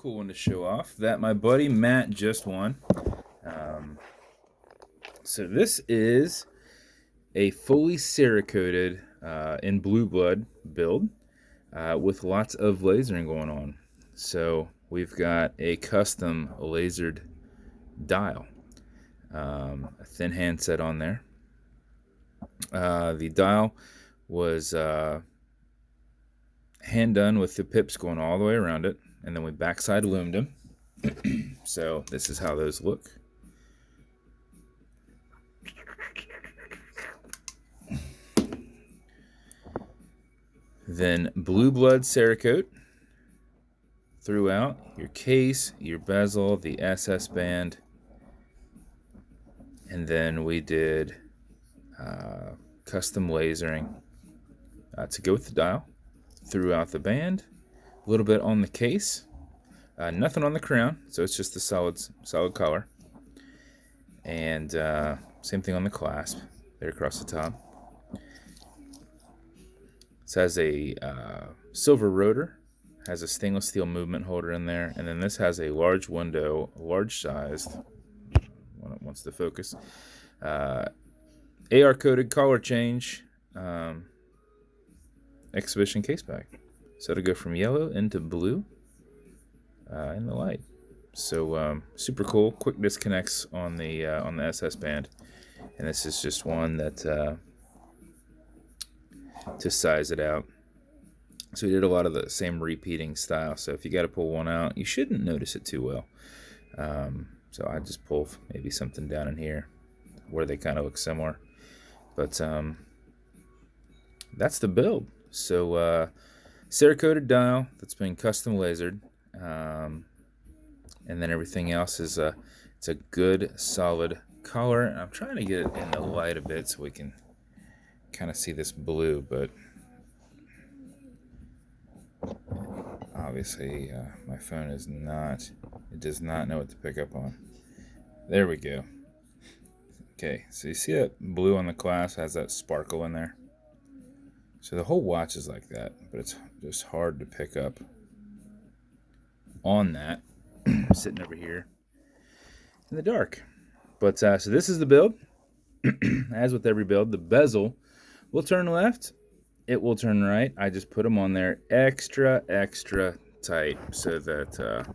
cool one to show off that my buddy Matt just won. So this is a fully cerakoted in blue blood build with lots of lasering going on. So we've got a custom lasered dial, a thin hand set on there. The dial was hand done with the pips going all the way around it, and then we backside lumed them. So this is how those look. Then blue blood cerakote throughout your case, your bezel, the SS band, and then we did custom lasering to go with the dial throughout the band, a little bit on the case, nothing on the crown, so it's just the solid color, and same thing on the clasp there across the top. This has a silver rotor, has a stainless steel movement holder in there, and then this has a large window, large sized, when it wants to focus, AR coated collar change exhibition caseback. So to go from yellow into blue in the light. So super cool. Quick disconnects on the SS band, and this is just one that to size it out. So we did a lot of the same repeating style. So if you got to pull one out, you shouldn't notice it too well. So I just pull maybe something down in here where they kind of look similar. But that's the build. So cerakoted dial that's been custom lasered, and then everything else is it's a good solid color. And I'm trying to get it in the light a bit so we can kind of see this blue, but obviously my phone is not, it does not know what to pick up on. There we go. Okay, so you see that blue on the clasp has that sparkle in there. So the whole watch is like that, but it's just hard to pick up on that sitting over here in the dark. But so this is the build. As with every build, the bezel will turn left, it will turn right. I just put them on there extra tight so that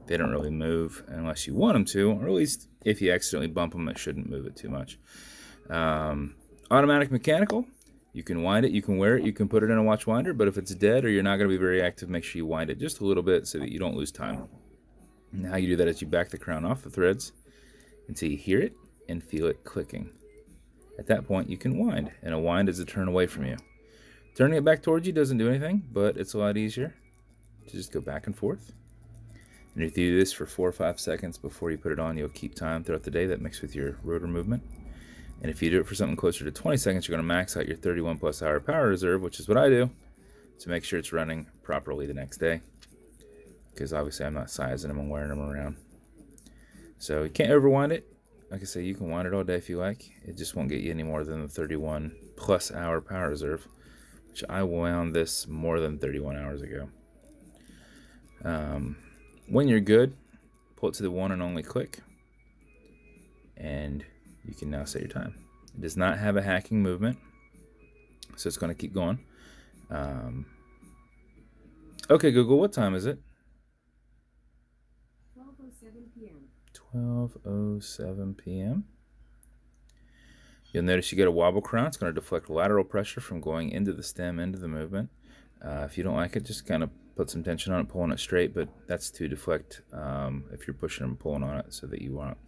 they don't really move unless you want them to, or at least if you accidentally bump them, it shouldn't move it too much. Automatic mechanical, you can wind it, you can wear it, you can put it in a watch winder, but if it's dead or you're not going to be very active, make sure you wind it just a little bit so that you don't lose time. And how you do that is you back the crown off the threads until you hear it and feel it clicking. At that point, you can wind, and a wind is a turn away from you. Turning it back towards you doesn't do anything, but it's a lot easier to just go back and forth. And if you do this for 4 or 5 seconds before you put it on, you'll keep time throughout the day that mixed with your rotor movement. And if you do it for something closer to 20 seconds, you're going to max out your 31 plus hour power reserve, which is what I do, to make sure it's running properly the next day. Because obviously I'm not sizing them and wearing them around. So you can't overwind it. Like I say, you can wind it all day if you like. It just won't get you any more than the 31 plus hour power reserve, which I wound this more than 31 hours ago. When you're good, pull it to the one and only click, and you can now set your time. It does not have a hacking movement, so it's going to keep going. Okay, Google, what time is it? 12:07 p.m. 12:07 p.m. You'll notice you get a wobble crown. It's going to deflect lateral pressure from going into the stem, into the movement. If you don't like it, just kind of put some tension on it, pulling it straight, but that's to deflect if you're pushing and pulling on it so that you aren't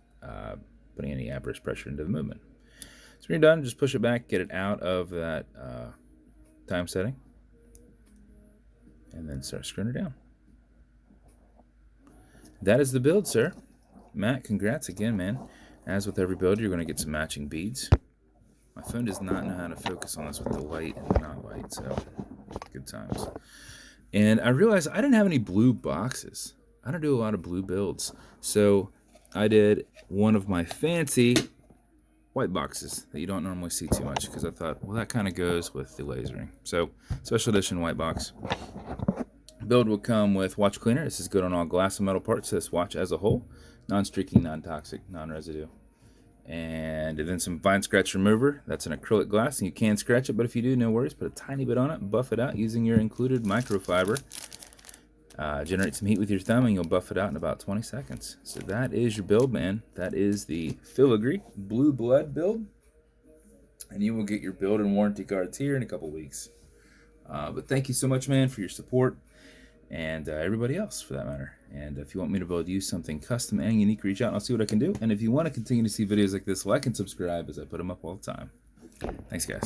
putting any adverse pressure into the movement. So when you're done, just push it back, get it out of that time setting, and then start screwing it down. That is the build, sir. Matt, congrats again, man. As with every build, you're going to get some matching beads. My phone does not know how to focus on this with the light and the not light, so good times. And I realized I didn't have any blue boxes. I don't do a lot of blue builds. So I did one of my fancy white boxes that you don't normally see too much, because I thought, well, that kind of goes with the lasering. So special edition white box. Build will come with watch cleaner. This is good on all glass and metal parts of this watch as a whole. Non-streaking, non-toxic, non-residue. And then some fine scratch remover. That's an acrylic glass, and you can scratch it, but if you do, no worries. Put a tiny bit on it, buff it out using your included microfiber. Generate some heat with your thumb, and you'll buff it out in about 20 seconds. So that is your build, man. That is the Filigree Blue Blood build. And you will get your build and warranty cards here in a couple weeks. But thank you so much, man, for your support, and everybody else for that matter. And if you want me to build you something custom and unique, reach out and I'll see what I can do. And if you want to continue to see videos like this, like and subscribe, as I put them up all the time. Thanks, guys.